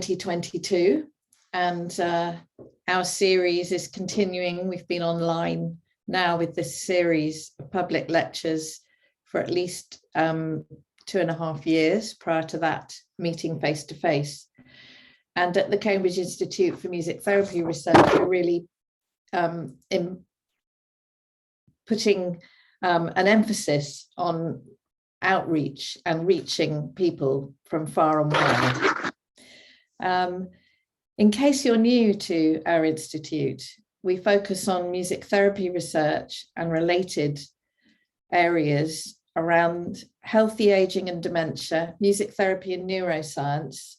2022, and our series is continuing. We've been online now with this series of public lectures for at least 2.5 years, prior to that meeting face to face. And at the Cambridge Institute for Music Therapy Research, we're really putting an emphasis on outreach and reaching people from far and wide. In case you're new to our institute, we focus on music therapy research and related areas around healthy aging and dementia, music therapy and neuroscience,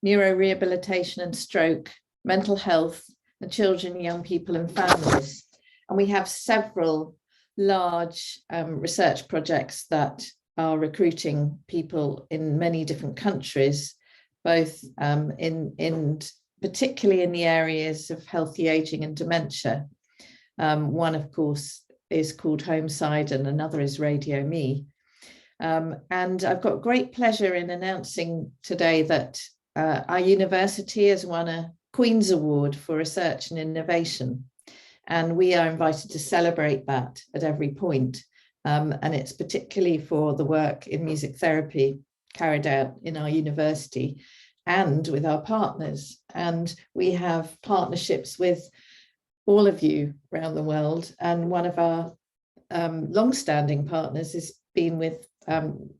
neurorehabilitation and stroke, mental health, and children, young people and families. And we have several large research projects that are recruiting people in many different countries, both particularly in the areas of healthy aging and dementia. One, of course, is called Homeside and another is Radio Me. And I've got great pleasure in announcing today that our university has won a Queen's Award for Research and Innovation. And we are invited to celebrate that at every point. And it's particularly for the work in music therapy carried out in our university and with our partners. And we have partnerships with all of you around the world. And one of our long-standing partners has been with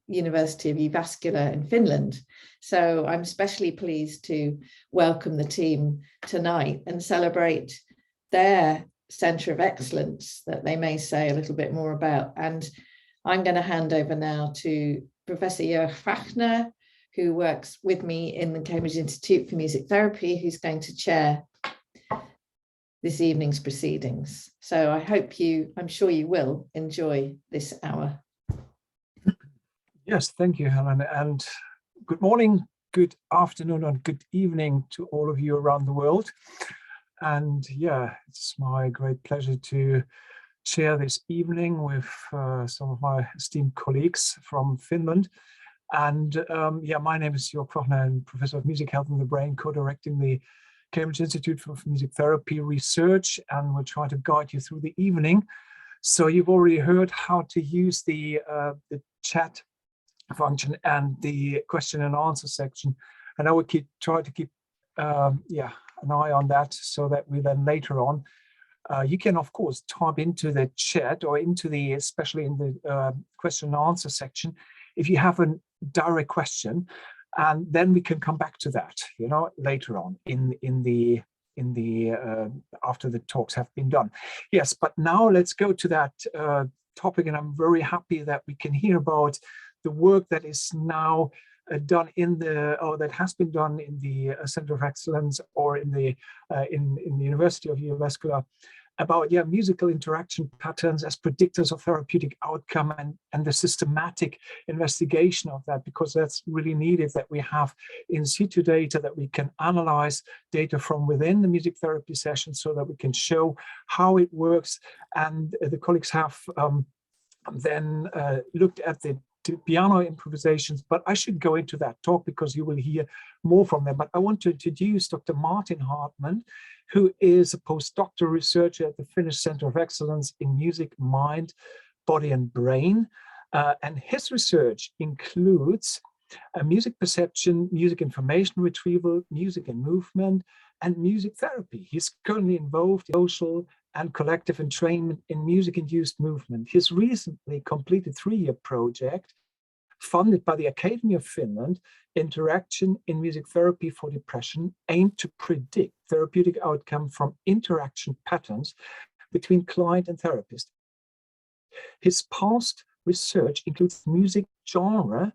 University of Jyväskylä in Finland. So I'm especially pleased to welcome the team tonight and celebrate their Centre of Excellence that they may say a little bit more about. And I'm going to hand over now to Professor Jaakko, who works with me in the Cambridge Institute for Music Therapy, who's going to chair this evening's proceedings. So I'm sure you will enjoy this hour. Yes, thank you, Helen. And good morning, good afternoon, and good evening to all of you around the world. And yeah, it's my great pleasure to share this evening with some of my esteemed colleagues from Finland. And my name is Jaakko Erkkilä, I'm Professor of Music, Health and the Brain, co-directing the Cambridge Institute for Music Therapy Research, and we'll try to guide you through the evening. So you've already heard how to use the chat function and the question and answer section, and I will try to keep an eye on that, so that we then later on you can of course type into the chat or especially in the question and answer section if you have a direct question, and then we can come back to that later on in the after the talks have been done. Yes, but now let's go to that topic, and I'm very happy that we can hear about the work that is now done that has been done in the Centre of Excellence or in the University of Jyväskylä about musical interaction patterns as predictors of therapeutic outcome, and the systematic investigation of that, because that's really needed, that we have in situ data, that we can analyze data from within the music therapy session so that we can show how it works. And the colleagues have then looked at the piano improvisations, but I should go into that talk because you will hear more from them. But I want to introduce Dr. Martin Hartmann, who is a postdoctoral researcher at the Finnish Centre of Excellence in Music, Mind, Body and Brain. And his research includes music perception, music information retrieval, music and movement, and music therapy. He's currently involved in social and collective entrainment in music-induced movement. His recently completed 3-year project, funded by the Academy of Finland, Interaction in Music Therapy for Depression, aimed to predict therapeutic outcome from interaction patterns between client and therapist. His past research includes music genre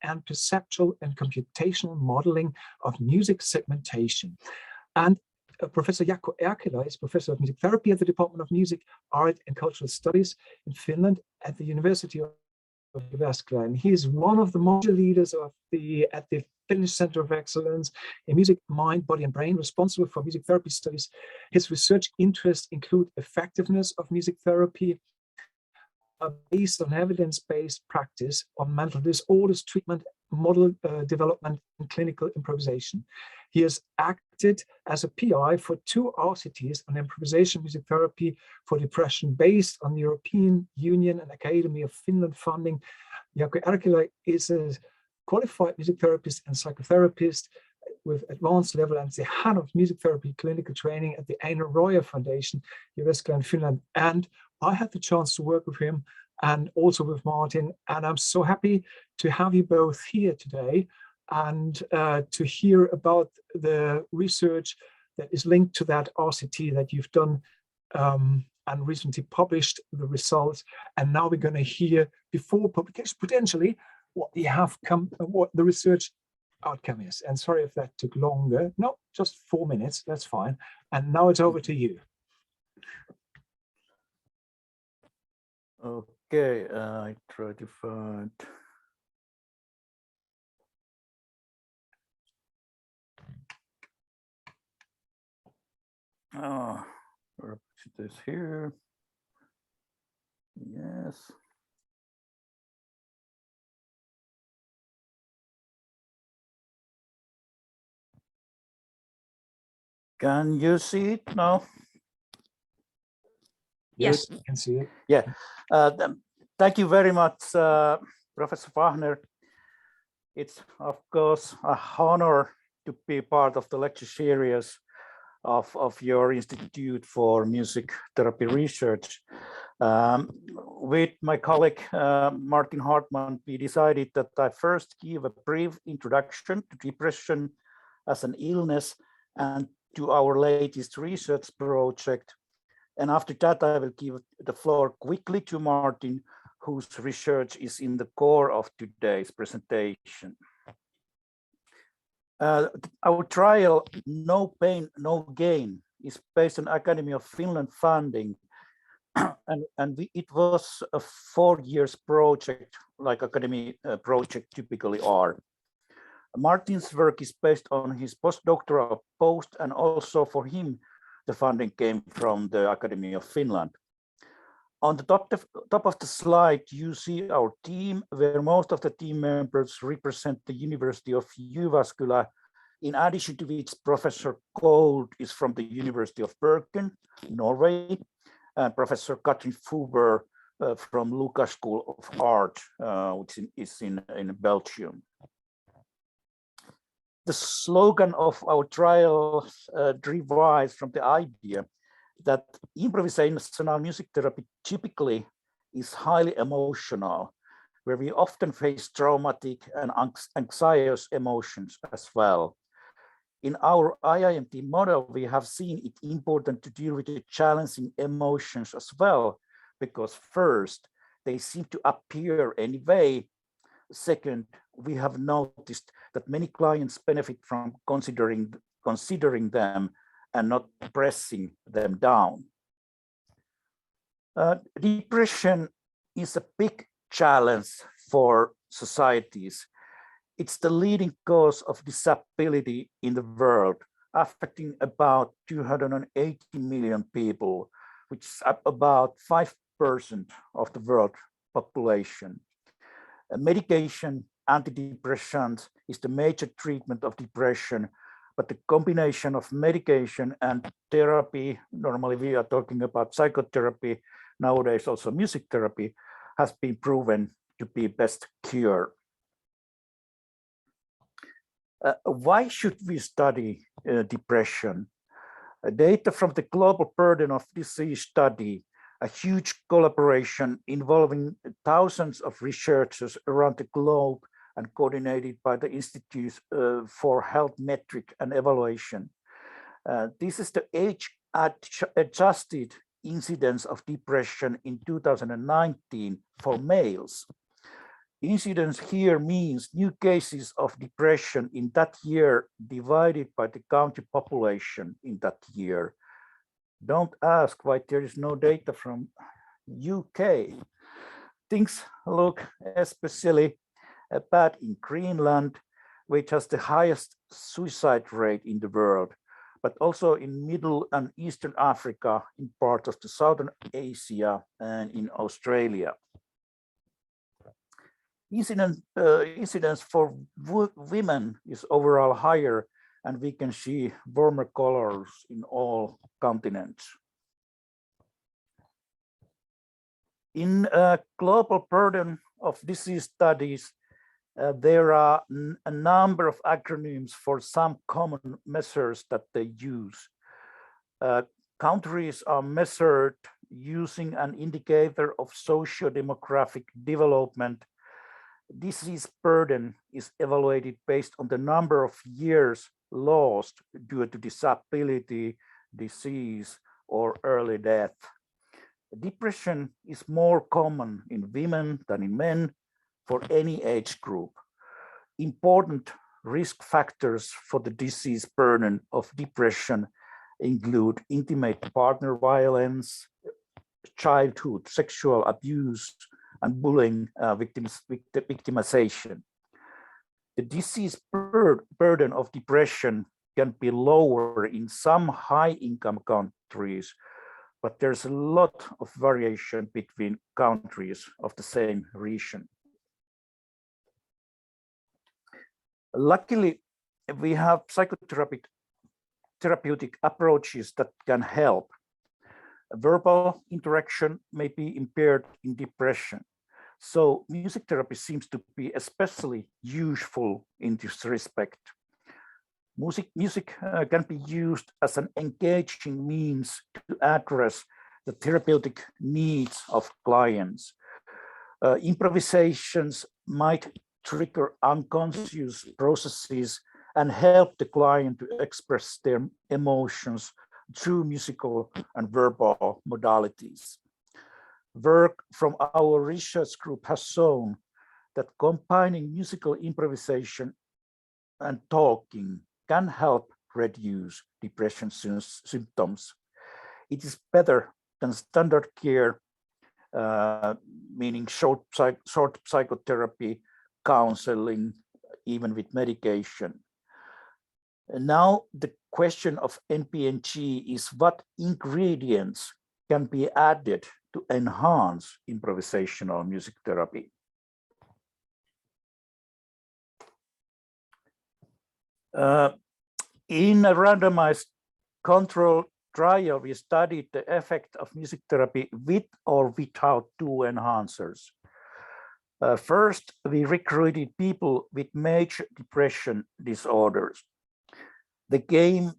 and perceptual and computational modeling of music segmentation. And Professor Jaakko Erkkilä is Professor of Music Therapy at the Department of Music, Art and Cultural Studies in Finland at the University of Jyväskylä. And he is one of the module leaders at the Finnish Centre of Excellence in Music, Mind, Body and Brain, responsible for music therapy studies. His research interests include effectiveness of music therapy, based on evidence-based practice on mental disorders treatment model development and clinical improvisation. He has acted as a PI for 2 RCTs on improvisation music therapy for depression based on the European Union and Academy of Finland funding. Jaakko Erkkilä is a qualified music therapist and psychotherapist with advanced level and the head of music therapy clinical training at the Einar Roja Foundation, Jyväskylä in Finland. And I had the chance to work with him and also with Martin. And I'm so happy to have you both here today and to hear about the research that is linked to that RCT that you've done and recently published the results. And now we're going to hear, before publication, potentially, what the research outcome is. And sorry if that took longer. No, just 4 minutes, that's fine. And now it's over to you. Okay, I try to find. It is here. Yes. Can you see it now? Yes, you can see it. Yeah. Thank you very much, Professor Wagner. It's, of course, an honor to be part of the lecture series of your Institute for Music Therapy Research. With my colleague, Martin Hartmann, we decided that I first give a brief introduction to depression as an illness and to our latest research project. And after that, I will give the floor quickly to Martin, whose research is in the core of today's presentation. Our trial, No Pain, No Gain, is based on Academy of Finland funding. It was a 4 years project, like Academy project typically are. Martin's work is based on his postdoctoral post, and also for him, the funding came from the Academy of Finland. On the top of the slide, you see our team, where most of the team members represent the University of Jyväskylä, in addition to which Professor Gold is from the University of Bergen, Norway, and Professor Katrin Fuber from Lucas School of Art, which is in Belgium. The slogan of our trial derives from the idea that improvisational music therapy typically is highly emotional, where we often face traumatic and anxious emotions as well. In our IIMT model, we have seen it important to deal with the challenging emotions as well, because first, they seem to appear anyway. Second, we have noticed that many clients benefit from considering them and not pressing them down. Depression is a big challenge for societies. It's the leading cause of disability in the world, affecting about 280 million people, which is about 5% of the world population. Medication, antidepressants, is the major treatment of depression, but the combination of medication and therapy, normally we are talking about psychotherapy, nowadays also music therapy, has been proven to be best cure. Why should we study depression? Data from the Global Burden of Disease study, a huge collaboration involving thousands of researchers around the globe and coordinated by the Institute for Health Metric and Evaluation. This is the age-adjusted incidence of depression in 2019 for males. Incidence here means new cases of depression in that year divided by the county population in that year. Don't ask why there is no data from UK. Things look especially bad in Greenland, which has the highest suicide rate in the world, but also in Middle and Eastern Africa, in part of the Southern Asia, and in Australia. Incidence for women is overall higher, and we can see warmer colors in all continents. In global burden of disease studies, there are a number of acronyms for some common measures that they use. Countries are measured using an indicator of socio-demographic development. Disease burden is evaluated based on the number of years lost due to disability, disease, or early death. Depression is more common in women than in men for any age group. Important risk factors for the disease burden of depression include intimate partner violence, childhood sexual abuse, and bullying victimization. The disease burden of depression can be lower in some high-income countries, but there's a lot of variation between countries of the same region. Luckily, we have therapeutic approaches that can help. Verbal interaction may be impaired in depression, so music therapy seems to be especially useful in this respect. Music can be used as an engaging means to address the therapeutic needs of clients. Improvisations might trigger unconscious processes and help the client to express their emotions through musical and verbal modalities. Work from our research group has shown that combining musical improvisation and talking can help reduce depression symptoms. It is better than standard care, meaning short psychotherapy, counseling, even with medication. And now the question of NPNG is what ingredients can be added to enhance improvisational music therapy. In a randomized control trial, we studied the effect of music therapy with or without two enhancers. First, we recruited people with major depression disorders. They came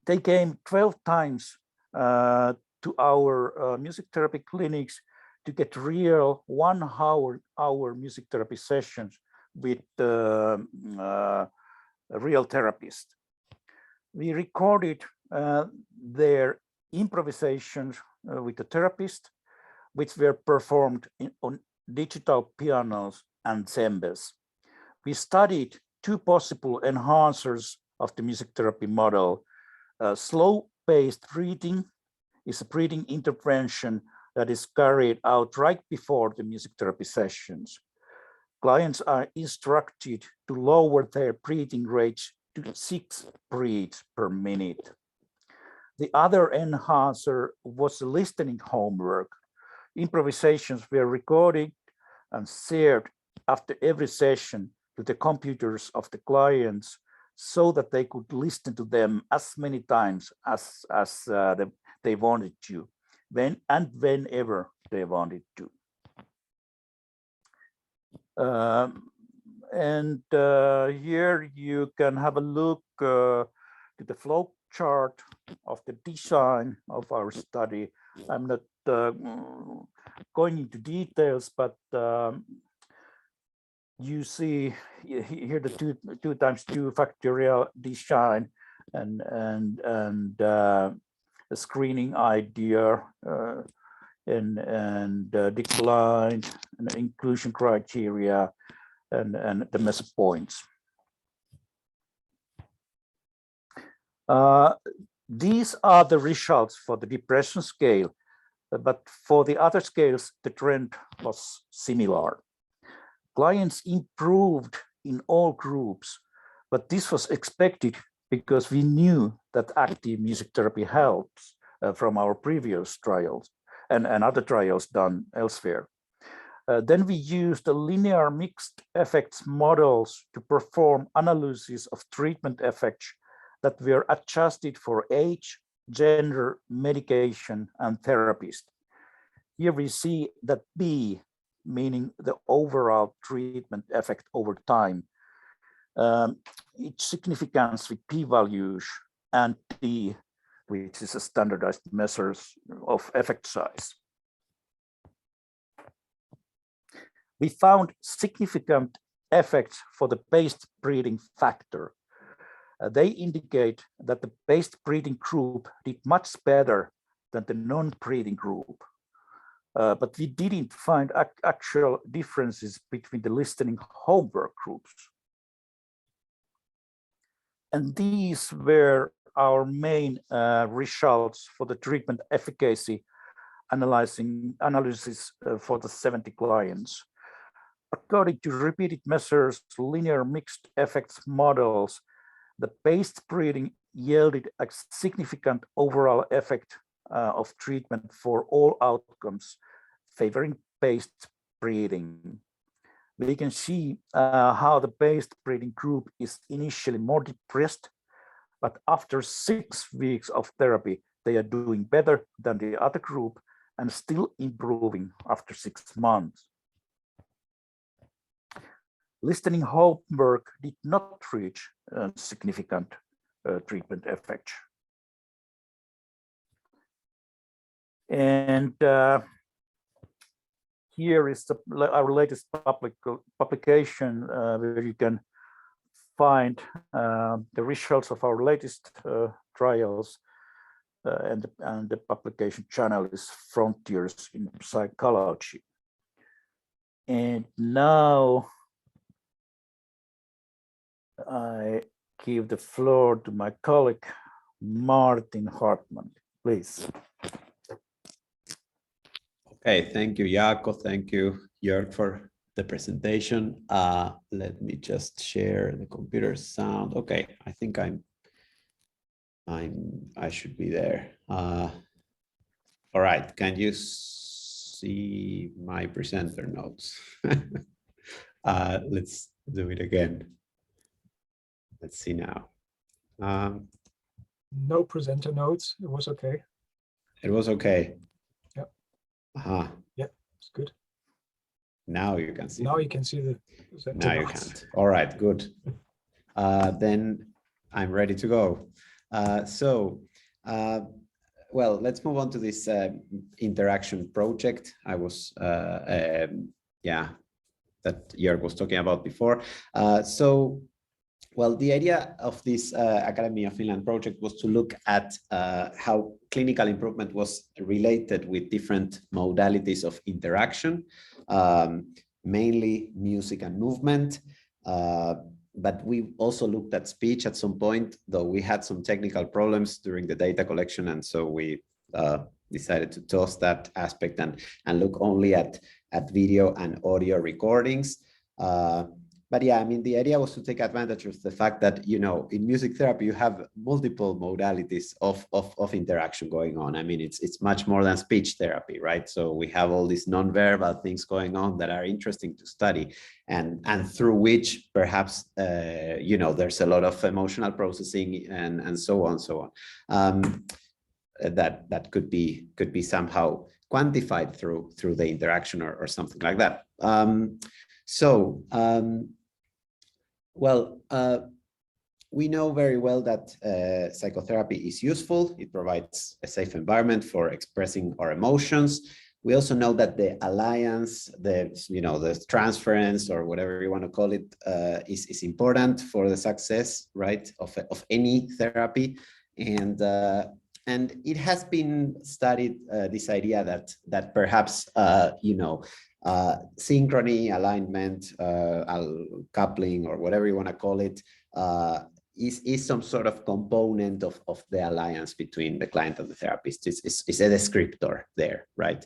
12 times to our music therapy clinics to get real 1 hour music therapy sessions with a real therapist. We recorded their improvisations with the therapist, which were performed on digital pianos and djembes. We studied two possible enhancers of the music therapy model. Slow-paced breathing is a breathing intervention that is carried out right before the music therapy sessions. Clients are instructed to lower their breathing rates to 6 breaths per minute. The other enhancer was listening homework. Improvisations were recorded and shared after every session to the computers of the clients so that they could listen to them as many times as they wanted to, whenever they wanted to. Here you can have a look to the flow chart of the design of our study. I'm not going into details, but you see here the 2 times 2 factorial design and a screening idea and decline and inclusion criteria and the measure points. These are the results for the depression scale, but for the other scales, the trend was similar. Clients improved in all groups, but this was expected because we knew that active music therapy helps from our previous trials and other trials done elsewhere. Then we used the linear mixed effects models to perform analysis of treatment effects that were adjusted for age, gender, medication, and therapist. Here we see that B, meaning the overall treatment effect over time, its significance with p-values, and T, which is a standardized measures of effect size. We found significant effects for the based breeding factor. They indicate that the based breeding group did much better than the non-breeding group. But we didn't find actual differences between the listening homework groups. And these were our main results for the treatment efficacy analysis for the 70 clients. According to repeated measures, linear mixed effects models, the based breeding yielded a significant overall effect of treatment for all outcomes favoring based breeding. We can see how the based breeding group is initially more depressed, but after 6 weeks of therapy, they are doing better than the other group and still improving after 6 months. Listening homework did not reach significant treatment effect. And here is our latest publication where you can find the results of our latest trials, and the publication channel is Frontiers in Psychology. And now I give the floor to my colleague, Martin Hartmann, please. Okay, thank you, Jaakko. Thank you, Jörg, for the presentation. Let me just share the computer sound. Okay, I think I should be there. All right, can you see my presenter notes? Let's do it again. Let's see now. No presenter notes. It was okay. It was okay. Yep. Yeah, it's good. Now you can see. Now you can see the presenter Now you notes. can't. All right, good. Then I'm ready to go. Well, let's move on to this interaction project. I was, that Jörg was talking about before. Well, the idea of this Academy of Finland project was to look at how clinical improvement was related with different modalities of interaction, mainly music and movement. But we also looked at speech at some point, though we had some technical problems during the data collection. And so we decided to toss that aspect and look only at video and audio recordings. But yeah, I mean, the idea was to take advantage of the fact that, you know, in music therapy, you have multiple modalities of interaction going on. I mean, it's much more than speech therapy, right? So we have all these non-verbal things going on that are interesting to study and through which perhaps, you know, there's a lot of emotional processing and so on. That could be somehow quantified through the interaction or something like that. Well, we know very well that psychotherapy is useful. It provides a safe environment for expressing our emotions. We also know that the alliance, the transference or whatever you want to call it, is important for the success, right, of any therapy. And it has been studied, this idea that perhaps synchrony, alignment, coupling, or whatever you want to call it, is some sort of component of the alliance between the client and the therapist. It's a descriptor there, right?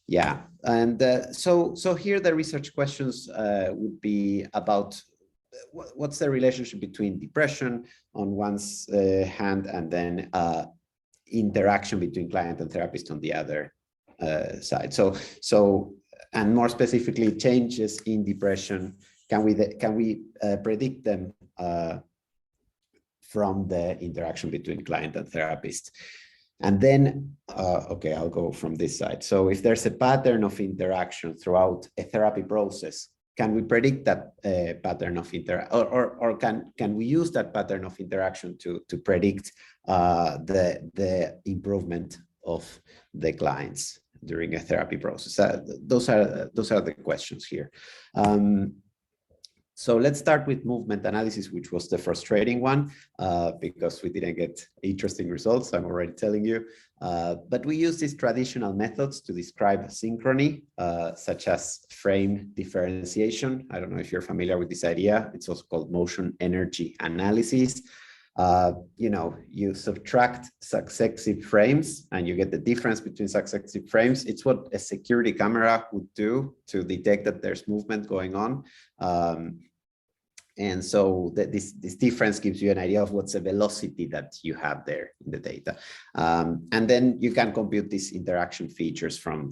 Yeah, and so here the research questions would be about what's the relationship between depression on one's hand and then interaction between client and therapist on the other side. So and more specifically, changes in depression, can we predict them from the interaction between client and therapist? And then, okay, I'll go from this side. So if there's a pattern of interaction throughout a therapy process, can we predict that pattern of or can we use that pattern of interaction to predict the improvement of the clients during a therapy process? Those are the questions here. So let's start with movement analysis, which was the frustrating one because we didn't get interesting results, I'm already telling you. But we use these traditional methods to describe synchrony, such as frame differentiation. I don't know if you're familiar with this idea. It's also called motion energy analysis. You know, you subtract successive frames and you get the difference between successive frames. It's what a security camera would do to detect that there's movement going on. And so this difference gives you an idea of what's the velocity that you have there in the data. And then you can compute these interaction features from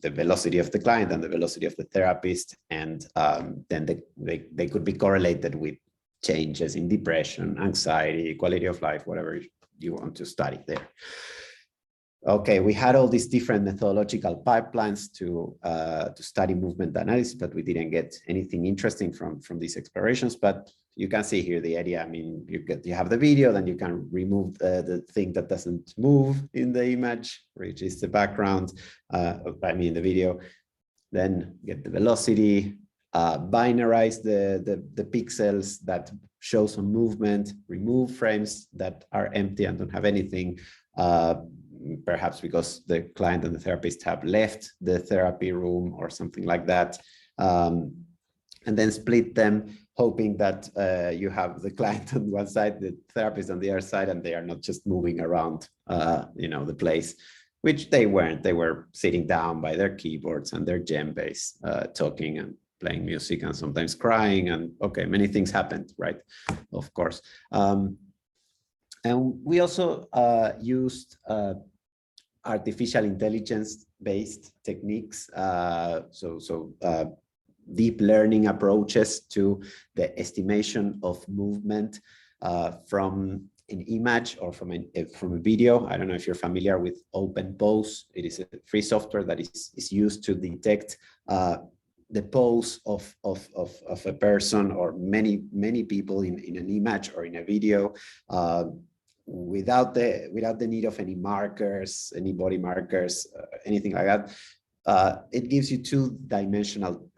the velocity of the client and the velocity of the therapist. And then they could be correlated with changes in depression, anxiety, quality of life, whatever you want to study there. Okay, we had all these different methodological pipelines to study movement analysis, but we didn't get anything interesting from these explorations. But you can see here the idea. I mean, you have the video, then you can remove the thing that doesn't move in the image, which is the background. I mean, the video. Then get the velocity, binarize the pixels that show some movement, remove frames that are empty and don't have anything. Perhaps because the client and the therapist have left the therapy room or something like that, and then split them, hoping that you have the client on one side, the therapist on the other side, and they are not just moving around, you know, the place, which they weren't. They were sitting down by their keyboards and their djembes, talking and playing music and sometimes crying, and okay, many things happened, right? Of course. And we also used artificial intelligence-based techniques, deep learning approaches to the estimation of movement from an image or from a video. I don't know if you're familiar with OpenPose. It is a free software that is used to detect the pose of a person or many people in an image or in a video, without the need of any markers, any body markers, anything like that. It gives you two-dimensional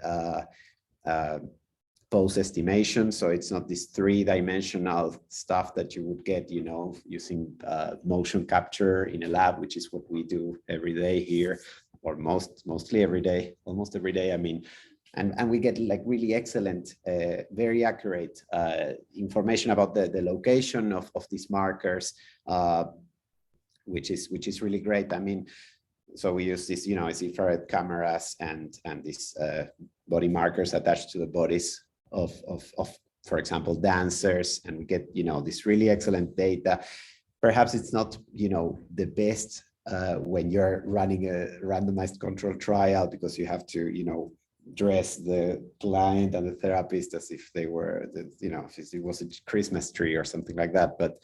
pose estimation. So it's not this three-dimensional stuff that you would get, you know, using motion capture in a lab, which is what we do every day here, or mostly every day, almost every day. I mean, and we get like really excellent, very accurate information about the location of these markers, which is really great. I mean, so we use this, you know, it's infrared cameras and these body markers attached to the bodies of for example, dancers, and we get, you know, this really excellent data. Perhaps it's not, you know, the best when you're running a randomized control trial, because you have to, you know, dress the client and the therapist as if they were, you know, if it was a Christmas tree or something like that. But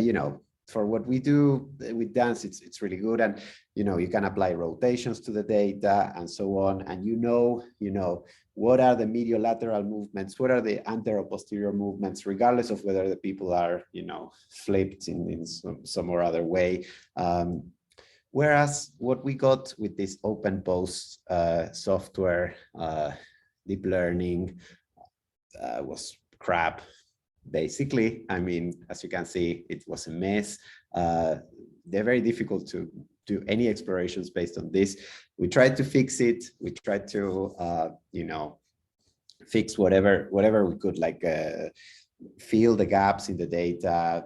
you know, for what we do with dance, it's really good. And, you know, you can apply rotations to the data and so on. And you know, what are the mediolateral movements? What are the anteroposterior movements, regardless of whether the people are, you know, flipped in some or other way. Whereas what we got with this OpenPose software, deep learning, was crap, basically. I mean, as you can see, it was a mess. They're very difficult to do any explorations based on this. We tried to fix it. We tried to, you know, fix whatever we could, like fill the gaps in the data,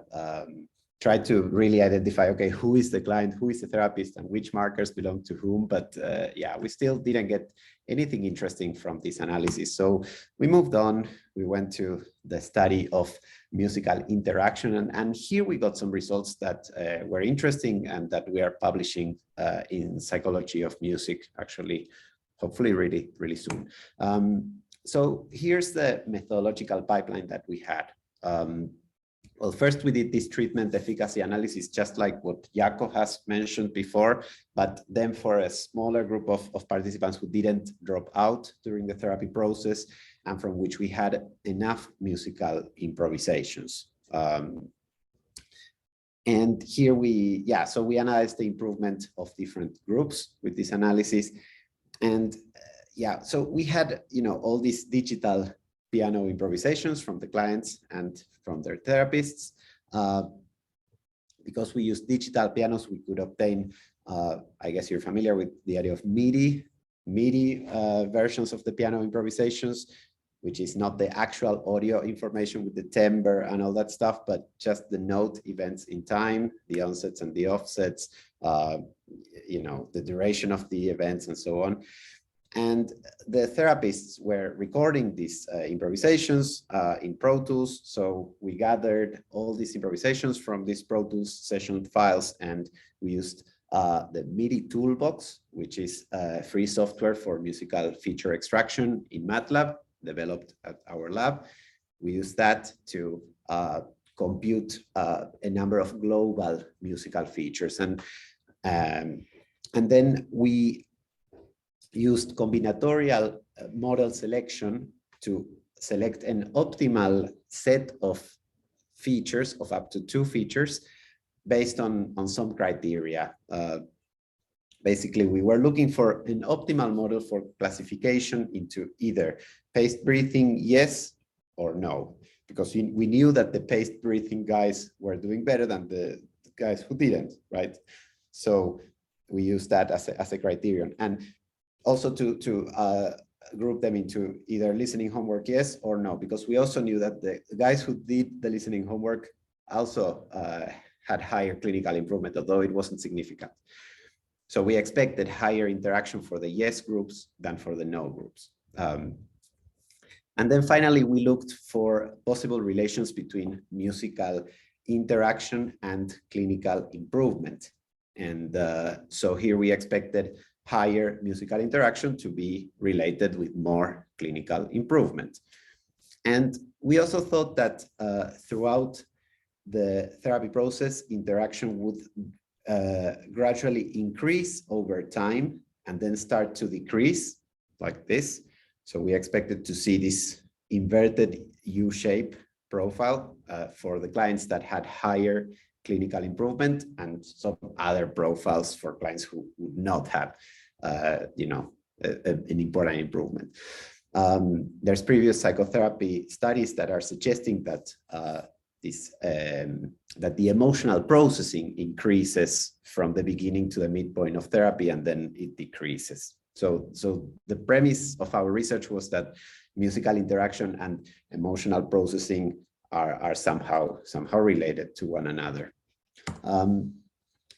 try to really identify, okay, who is the client, who is the therapist, and which markers belong to whom. But yeah, we still didn't get anything interesting from this analysis. So we moved on. We went to the study of musical interaction. And here we got some results that were interesting and that we are publishing in Psychology of Music, actually, hopefully really soon. So here's the methodological pipeline that we had. Well, first we did this treatment efficacy analysis, just like what Jaakko has mentioned before, but then for a smaller group of participants who didn't drop out during the therapy process and from which we had enough musical improvisations. And here so we analyzed the improvement of different groups with this analysis. And so we had, all these digital piano improvisations from the clients and from their therapists. Because we use digital pianos, we could obtain, I guess you're familiar with the idea of MIDI versions of the piano improvisations, which is not the actual audio information with the timbre and all that stuff, but just the note events in time, the onsets and the offsets, the duration of the events and so on. And the therapists were recording these improvisations in Pro Tools. So we gathered all these improvisations from these Pro Tools session files, and we used the MIDI toolbox, which is free software for musical feature extraction in MATLAB, developed at our lab. We used that to compute a number of global musical features. And then we used combinatorial model selection to select an optimal set of features of up to 2 features based on some criteria. Basically, we were looking for an optimal model for classification into either paced breathing, yes or no, because we knew that the paced breathing guys were doing better than the guys who didn't, right? So we used that as a criterion. And also to group them into either listening homework, yes or no, because we also knew that the guys who did the listening homework also had higher clinical improvement, although it wasn't significant. So we expected higher interaction for the yes groups than for the no groups. And then finally, we looked for possible relations between musical interaction and clinical improvement. And so here we expected higher musical interaction to be related with more clinical improvement. And we also thought that throughout the therapy process, interaction would gradually increase over time and then start to decrease like this. So we expected to see this inverted U-shape profile for the clients that had higher clinical improvement, and some other profiles for clients who would not have, an important improvement. There's previous psychotherapy studies that are suggesting that that the emotional processing increases from the beginning to the midpoint of therapy, and then it decreases. So the premise of our research was that musical interaction and emotional processing are somehow related to one another.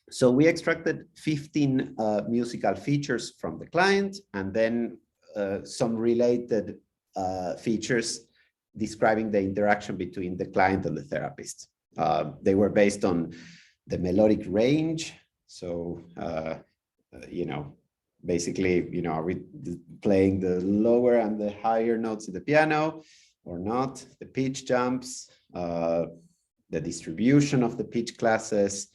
So we extracted 15 musical features from the client, and then some related features describing the interaction between the client and the therapist. They were based on the melodic range. So, basically, are we playing the lower and the higher notes in the piano or not? The pitch jumps, the distribution of the pitch classes,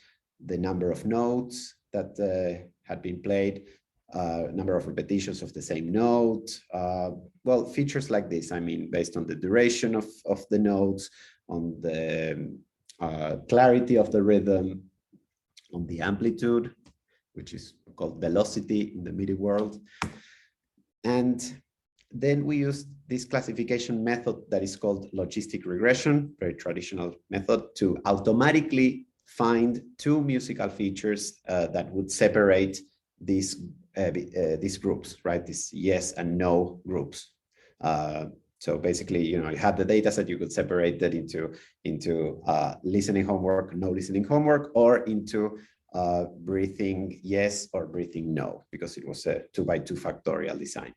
the number of notes that had been played, number of repetitions of the same note. Well, features like this, based on the duration of the notes, on the clarity of the rhythm, on the amplitude, which is called velocity in the MIDI world. And then we used this classification method that is called logistic regression, very traditional method, to automatically find 2 musical features that would separate these groups, right? These yes and no groups. So basically, you had the data set, you could separate that into listening homework, no listening homework, or into breathing yes or breathing no, because it was a 2x2 factorial design.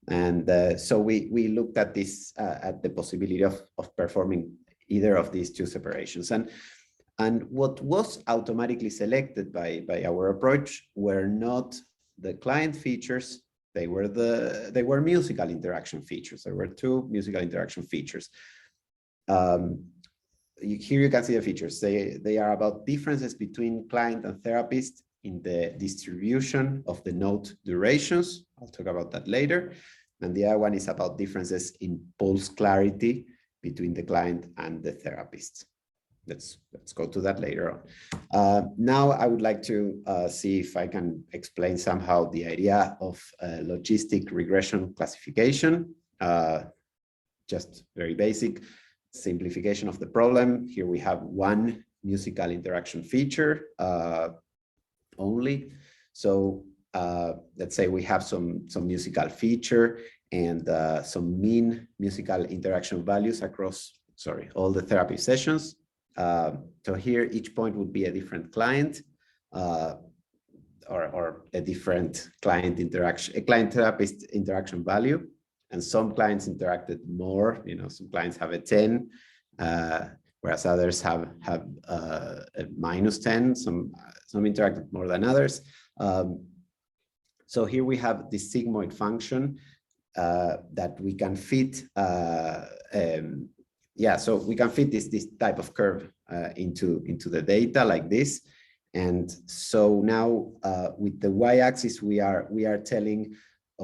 And so we looked at this, at the possibility of performing either of these 2 separations. And what was automatically selected by our approach were not the client features, they were musical interaction features. There were 2 musical interaction features. Here you can see the features. They are about differences between client and therapist in the distribution of the note durations. I'll talk about that later. And the other one is about differences in pulse clarity between the client and the therapist. Let's go to that later on. Now I would like to see if I can explain somehow the idea of logistic regression classification. Just very basic simplification of the problem. Here we have 1 musical interaction feature only. So let's say we have some musical feature and some mean musical interaction values across, all the therapy sessions. So here each point would be a different client or a different client interaction, a client therapist interaction value. And some clients interacted more, some clients have a 10, whereas others have a -10, some interacted more than others. So here we have this sigmoid function that we can fit, so we can fit this type of curve into the data like this. And so now with the y-axis, we are telling,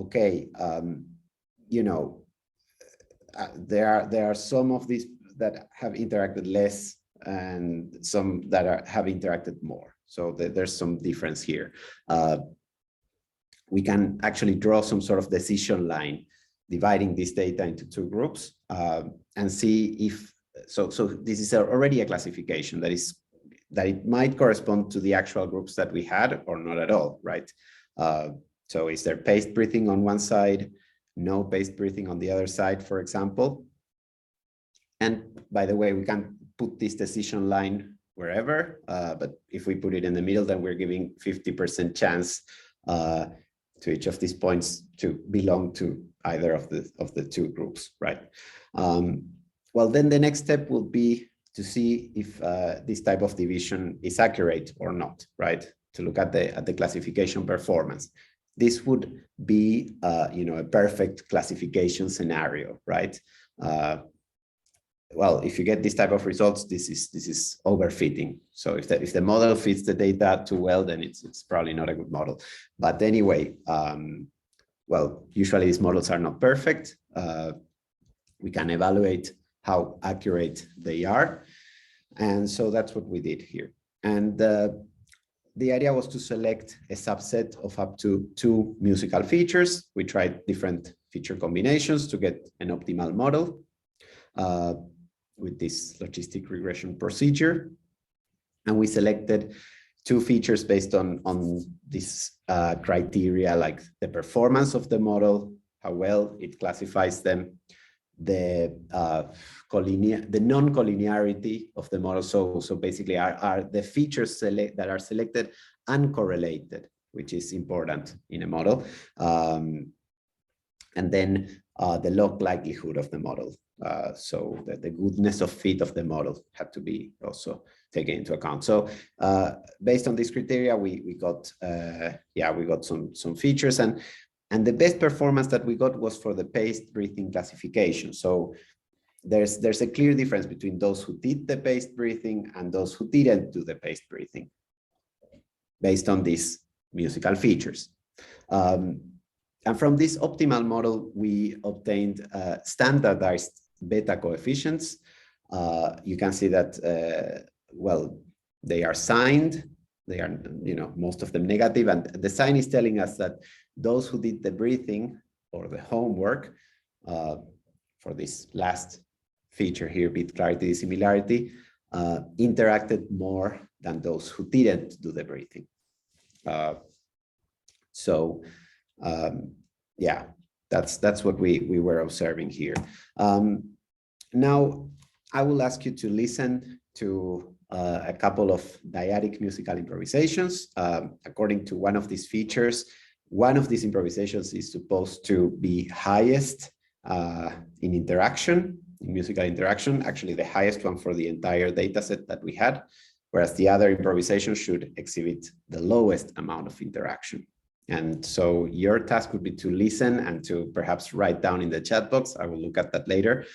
okay, there are some of these that have interacted less and some that have interacted more. So there's some difference here. We can actually draw some sort of decision line dividing this data into 2 groups and see if, so this is already a classification that it might correspond to the actual groups that we had or not at all, right? So is there paced breathing on one side, no paced breathing on the other side, for example? And by the way, we can put this decision line wherever, but if we put it in the middle, then we're giving 50% chance to each of these points to belong to either of the 2 groups, right? Well, then the next step will be to see if this type of division is accurate or not, right? To look at the classification performance. This would be, a perfect classification scenario, right? Well, if you get this type of results, this is overfitting. So if the model fits the data too well, then it's probably not a good model. But anyway, well, usually these models are not perfect. We can evaluate how accurate they are, and so that's what we did here. And the idea was to select a subset of up to 2 musical features. We tried different feature combinations to get an optimal model with this logistic regression procedure. And we selected 2 features based on this criteria, like the performance of the model, how well it classifies them, the non-collinearity of the model. So basically are the features that are selected uncorrelated, which is important in a model. And then the log likelihood of the model. So the goodness of fit of the model had to be also taken into account. So based on this criteria, we got some features, and the best performance that we got was for the paced breathing classification. So there's a clear difference between those who did the paced breathing and those who didn't do the paced breathing based on these musical features. And from this optimal model, we obtained standardized beta coefficients. You can see that, well, they are signed. They are, most of them negative. And the sign is telling us that those who did the breathing or the homework for this last feature here, bit clarity dissimilarity, interacted more than those who didn't do the breathing. Yeah, that's what we were observing here. Now, I will ask you to listen to a couple of dyadic musical improvisations. According to one of these features, one of these improvisations is supposed to be highest in interaction, in musical interaction, actually the highest one for the entire data set that we had, whereas the other improvisation should exhibit the lowest amount of interaction. And so your task would be to listen and to perhaps write down in the chat box, I will look at that later,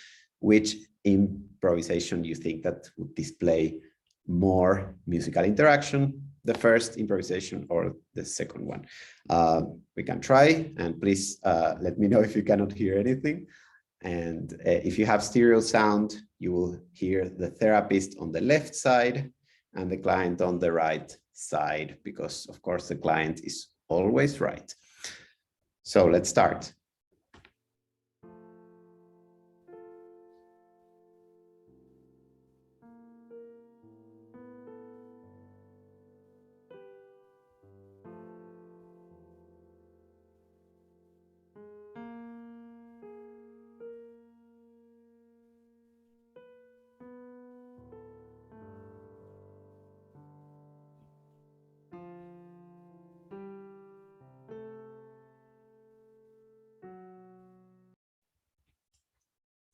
which improvisation you think that would display more musical interaction, the first improvisation or the second one. We can try, and please let me know if you cannot hear anything. And if you have stereo sound, you will hear the therapist on the left side and the client on the right side, because of course the client is always right. So let's start.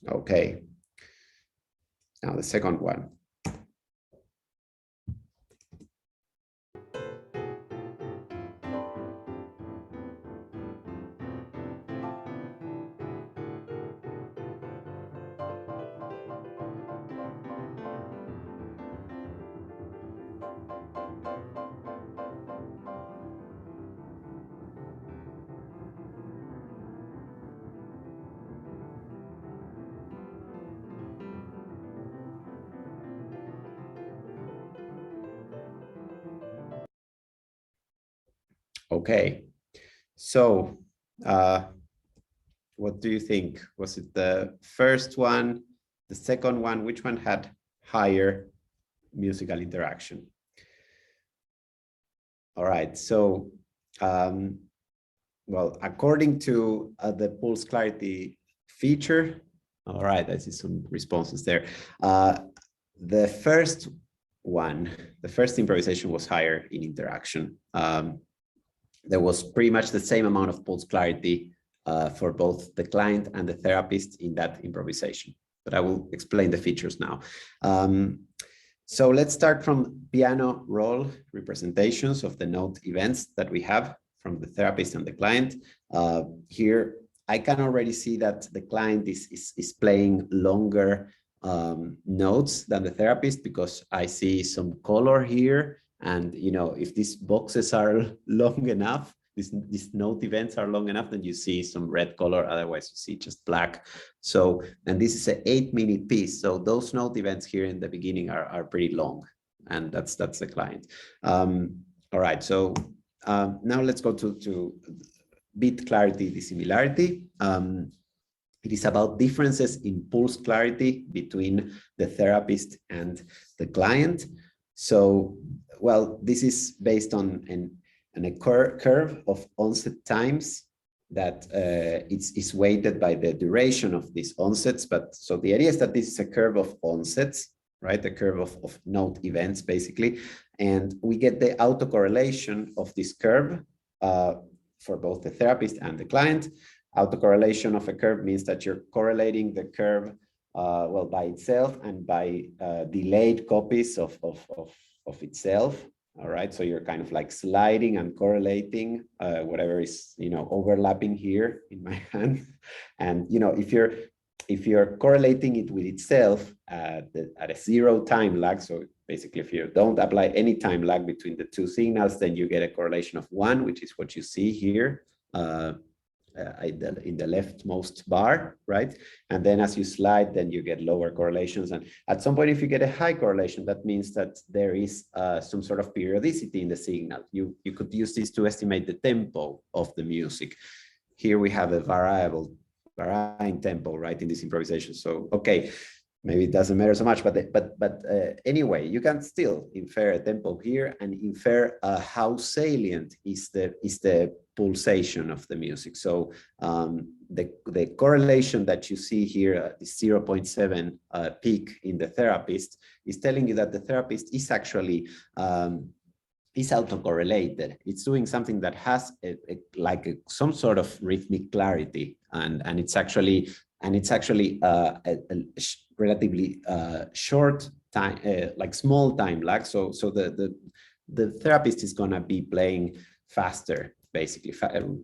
Okay, now the second one. Okay, so what do you think? Was it the first one, the second one? Which one had higher musical interaction? All right, so well, according to the pulse clarity feature, all right, I see some responses there. The first one, the first improvisation was higher in interaction. There was pretty much the same amount of pulse clarity for both the client and the therapist in that improvisation, but I will explain the features now. So let's start from piano roll representations of the note events that we have from the therapist and the client. Here, I can already see that the client is playing longer notes than the therapist, because I see some color here. And, you know, if these boxes are long enough, these note events are long enough, then you see some red color, otherwise you see just black. So, and this is an 8-minute piece. So those note events here in the beginning are pretty long, and that's the client. All right, so now let's go to beat clarity dissimilarity. It is about differences in pulse clarity between the therapist and the client. So, well, this is based on a curve of onset times that is weighted by the duration of these onsets. But so the idea is that this is a curve of onsets, right? A curve of note events, basically. And we get the autocorrelation of this curve for both the therapist and the client. Autocorrelation of a curve means that you're correlating the curve well, by itself and by delayed copies of itself. All right, so you're kind of like sliding and correlating whatever is, you know, overlapping here in my hand. And, you know, if you're correlating it with itself at a 0 time lag, so basically if you don't apply any time lag between the two signals, then you get a correlation of 1, which is what you see here in the leftmost bar, right? And then as you slide, then you get lower correlations. And at some point, if you get a high correlation, that means that there is some sort of periodicity in the signal. You could use this to estimate the tempo of the music. Here we have a varying tempo, right, in this improvisation. So, okay, maybe it doesn't matter so much, but anyway, you can still infer a tempo here and infer how salient is the pulsation of the music. So the correlation that you see here, the 0.7 peak in the therapist, is telling you that the therapist is actually is autocorrelated. It's doing something that has some sort of rhythmic clarity, and it's actually a relatively short time, like small time lag. So the therapist is gonna be playing faster basically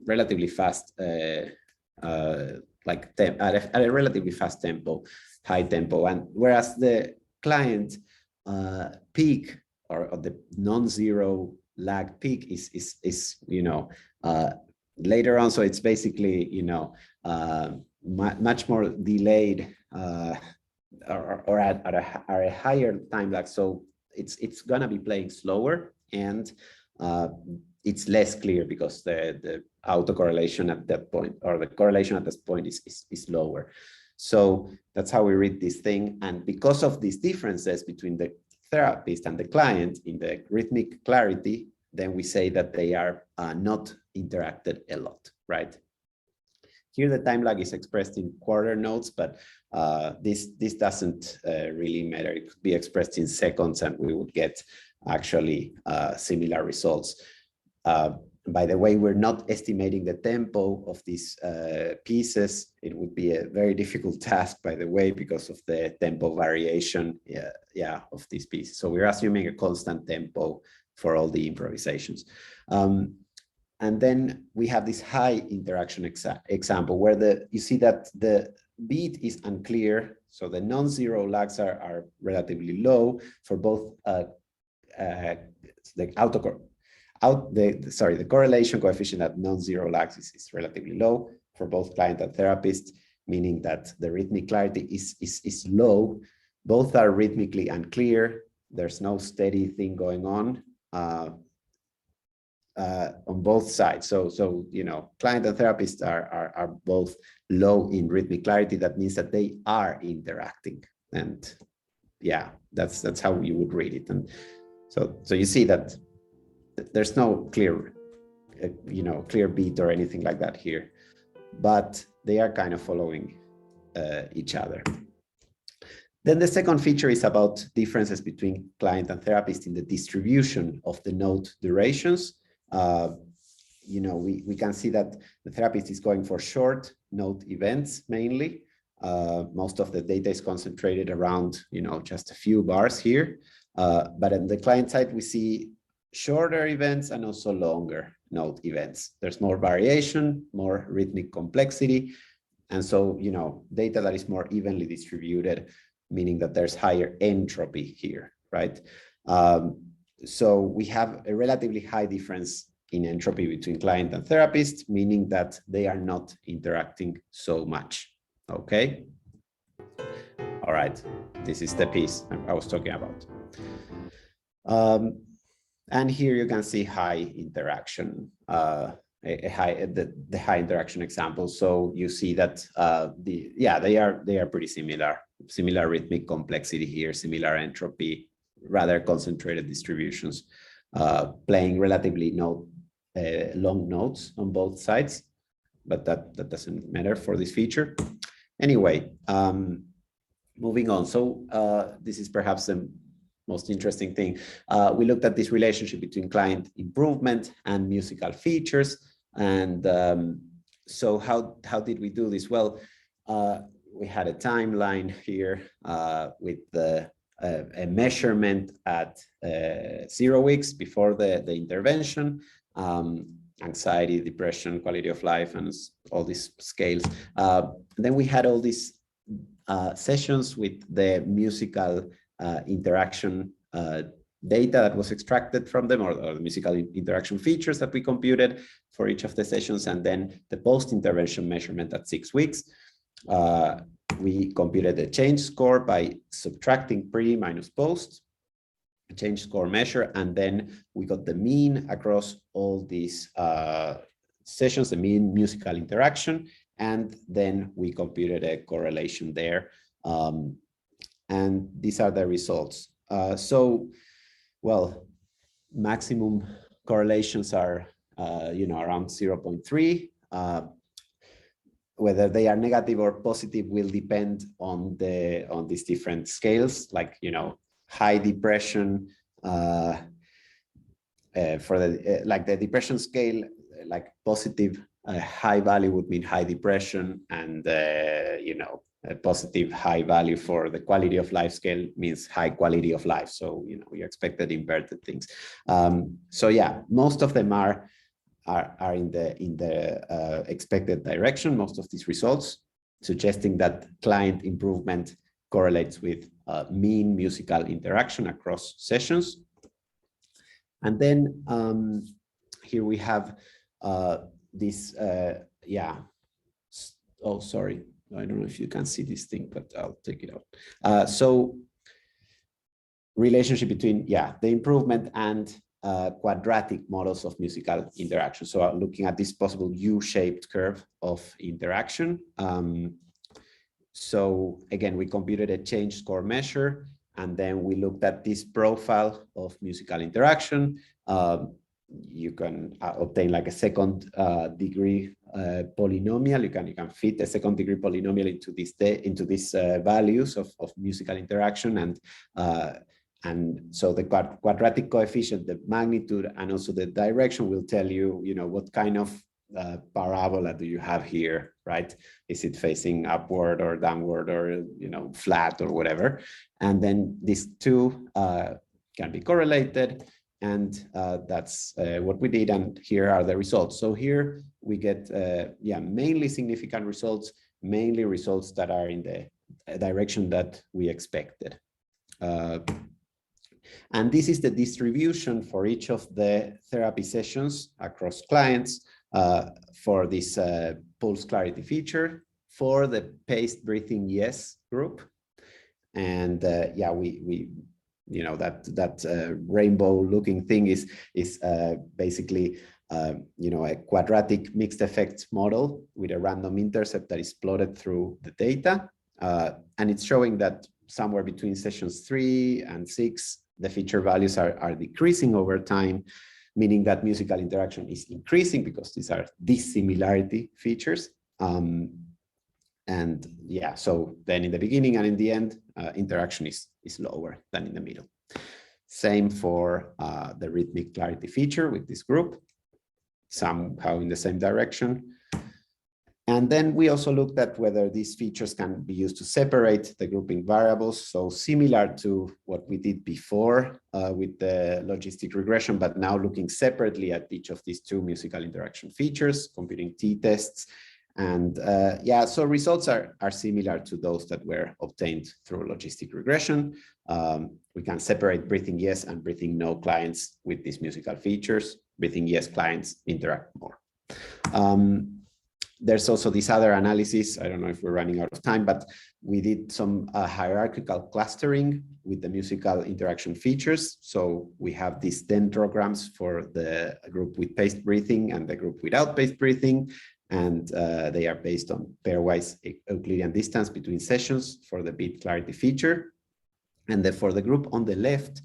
relatively fast, like at a relatively fast tempo, high tempo, and whereas the client peak or the non-zero lag peak is later on, so it's basically much more delayed or at a higher time lag, so it's gonna be playing slower, and it's less clear because the autocorrelation at that point, or the correlation at this point, is lower. So that's how we read this thing. And because of these differences between the therapist and the client in the rhythmic clarity, then we say that they are not interacted a lot, right? Here the time lag is expressed in quarter notes, but this doesn't really matter. It could be expressed in seconds, and we would get actually similar results. By the way, we're not estimating the tempo of these pieces. It would be a very difficult task, by the way, because of the tempo variation of these pieces. So we're assuming a constant tempo for all the improvisations. And then we have this high interaction example where you see that the beat is unclear. So the non-zero lags are relatively low for both the correlation coefficient at non-zero lags is relatively low for both client and therapist, meaning that the rhythmic clarity is low. Both are rhythmically unclear. There's no steady thing going on both sides. So client and therapist are both low in rhythmic clarity. That means that they are interacting, and that's how you would read it. And so you see that there's no clear clear beat or anything like that here, but they are kind of following each other. Then the second feature is about differences between client and therapist in the distribution of the note durations. We can see that the therapist is going for short note events mainly. Most of the data is concentrated around just a few bars here, but on the client side we see shorter events and also longer note events. There's more variation, more rhythmic complexity, and so data that is more evenly distributed, meaning that there's higher entropy here, right? So we have a relatively high difference in entropy between client and therapist, meaning that they are not interacting so much. Okay. All right. This is the piece I was talking about. And here you can see high interaction, the high interaction example. So you see that they are pretty similar rhythmic complexity here, similar entropy, rather concentrated distributions, playing relatively long notes on both sides, but that doesn't matter for this feature. Anyway, moving on. So this is perhaps the most interesting thing. We looked at this relationship between client improvement and musical features. And so how did we do this? Well, we had a timeline here with a measurement at 0 weeks before the intervention, anxiety, depression, quality of life, and all these scales. Then we had all these sessions with the musical interaction data that was extracted from them, or the musical interaction features that we computed for each of the sessions, and then the post-intervention measurement at 6 weeks. We computed the change score by subtracting pre minus post, change score measure, and then we got the mean across all these sessions, the mean musical interaction, and then we computed a correlation there. And these are the results. Well, maximum correlations are, around 0.3. Whether they are negative or positive will depend on these different scales, like, high depression, for the depression scale, like positive, high value would mean high depression, and, a positive high value for the quality of life scale means high quality of life. So, we expected inverted things. So yeah, most of them are are in the expected direction, most of these results, suggesting that client improvement correlates with mean musical interaction across sessions. And then here we have this, oh, sorry, I don't know if you can see this thing, but I'll take it out. So relationship between, the improvement and quadratic models of musical interaction. So looking at this possible U-shaped curve of interaction. So again, we computed a change score measure, and then we looked at this profile of musical interaction. You can obtain like a second degree polynomial. You can fit a second degree polynomial into these values of musical interaction, and so the quadratic coefficient, the magnitude, and also the direction will tell you, what kind of parabola do you have here, right? Is it facing upward or downward or, flat or whatever? And then these two can be correlated, and that's what we did. And here are the results. So here we get, mainly significant results, mainly results that are in the direction that we expected. And this is the distribution for each of the therapy sessions across clients for this pulse clarity feature for the paced breathing yes group. And we that rainbow looking thing is basically a quadratic mixed effects model with a random intercept that is plotted through the data, and it's showing that somewhere between sessions 3 and 6 the feature values are decreasing over time, meaning that musical interaction is increasing because these are dissimilarity features. And so then in the beginning and in the end, interaction is lower than in the middle. Same for the rhythmic clarity feature with this group, somehow in the same direction. And then we also looked at whether these features can be used to separate the grouping variables. So similar to what we did before with the logistic regression, but now looking separately at each of these two musical interaction features, computing t-tests. And so results are similar to those that were obtained through logistic regression. We can separate breathing yes and breathing no clients with these musical features. Breathing yes clients interact more. There's also this other analysis. I don't know if we're running out of time, but we did some hierarchical clustering with the musical interaction features. So we have these dendrograms for the group with paced breathing and the group without paced breathing. And they are based on pairwise Euclidean distance between sessions for the beat clarity feature. And then for the group on the left,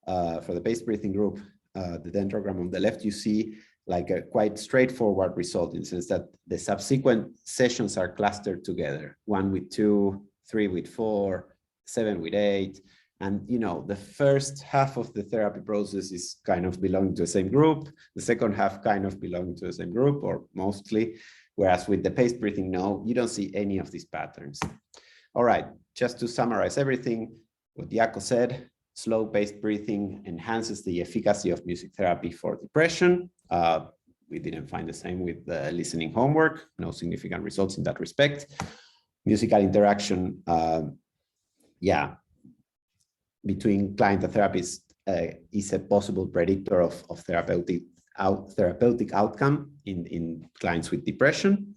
for the paced breathing group, the dendrogram on the left, you see like a quite straightforward result in the sense that the subsequent sessions are clustered together, 1 with 2, 3 with 4, 7 with 8. And, the first half of the therapy process is kind of belonging to the same group. The second half kind of belonging to the same group, or mostly. Whereas with the paced breathing, no, you don't see any of these patterns. All right, just to summarize everything, what Jaakko said, slow paced breathing enhances the efficacy of music therapy for depression. We didn't find the same with the listening homework, no significant results in that respect. Musical interaction, between client and therapist is a possible predictor of therapeutic outcome in clients with depression.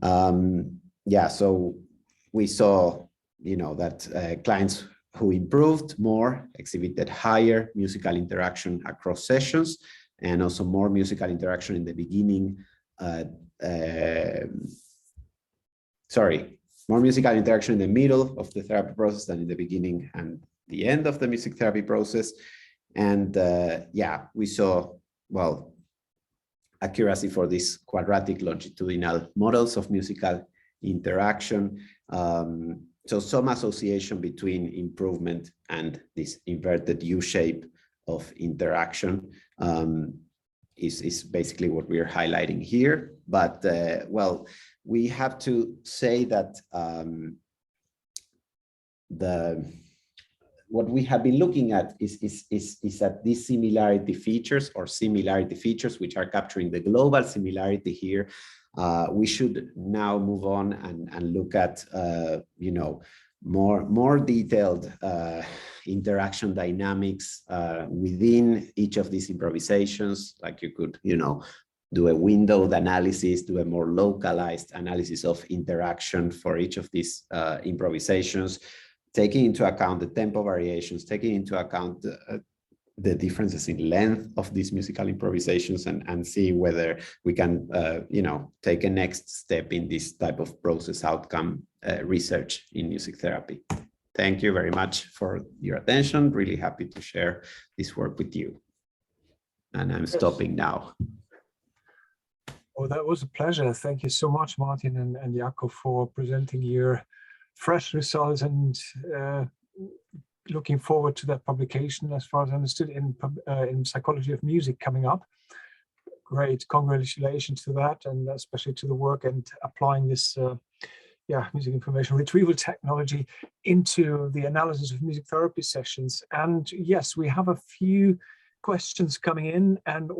So we saw, that clients who improved more exhibited higher musical interaction across sessions, and also more musical interaction in the beginning. More musical interaction in the middle of the therapy process than in the beginning and the end of the music therapy process. And we saw, accuracy for these quadratic longitudinal models of musical interaction. So some association between improvement and this inverted U shape of interaction is basically what we're highlighting here. But we have to say that what we have been looking at is that these similarity features, which are capturing the global similarity here, we should now move on and look at, you know, more detailed interaction dynamics within each of these improvisations. Like you could, you know, do a windowed analysis, do a more localized analysis of interaction for each of these improvisations, taking into account the tempo variations, taking into account the differences in length of these musical improvisations, and see whether we can, you know, take a next step in this type of process outcome research in music therapy. Thank you very much for your attention. Really happy to share this work with you. And I'm stopping now. Oh, that was a pleasure. Thank you so much, Martin and Jaakko, for presenting your fresh results, and looking forward to that publication, as far as I understood, in Psychology of Music coming up. Great, congratulations to that, and especially to the work and applying this music information retrieval technology into the analysis of music therapy sessions. And yes, we have a few questions coming in, and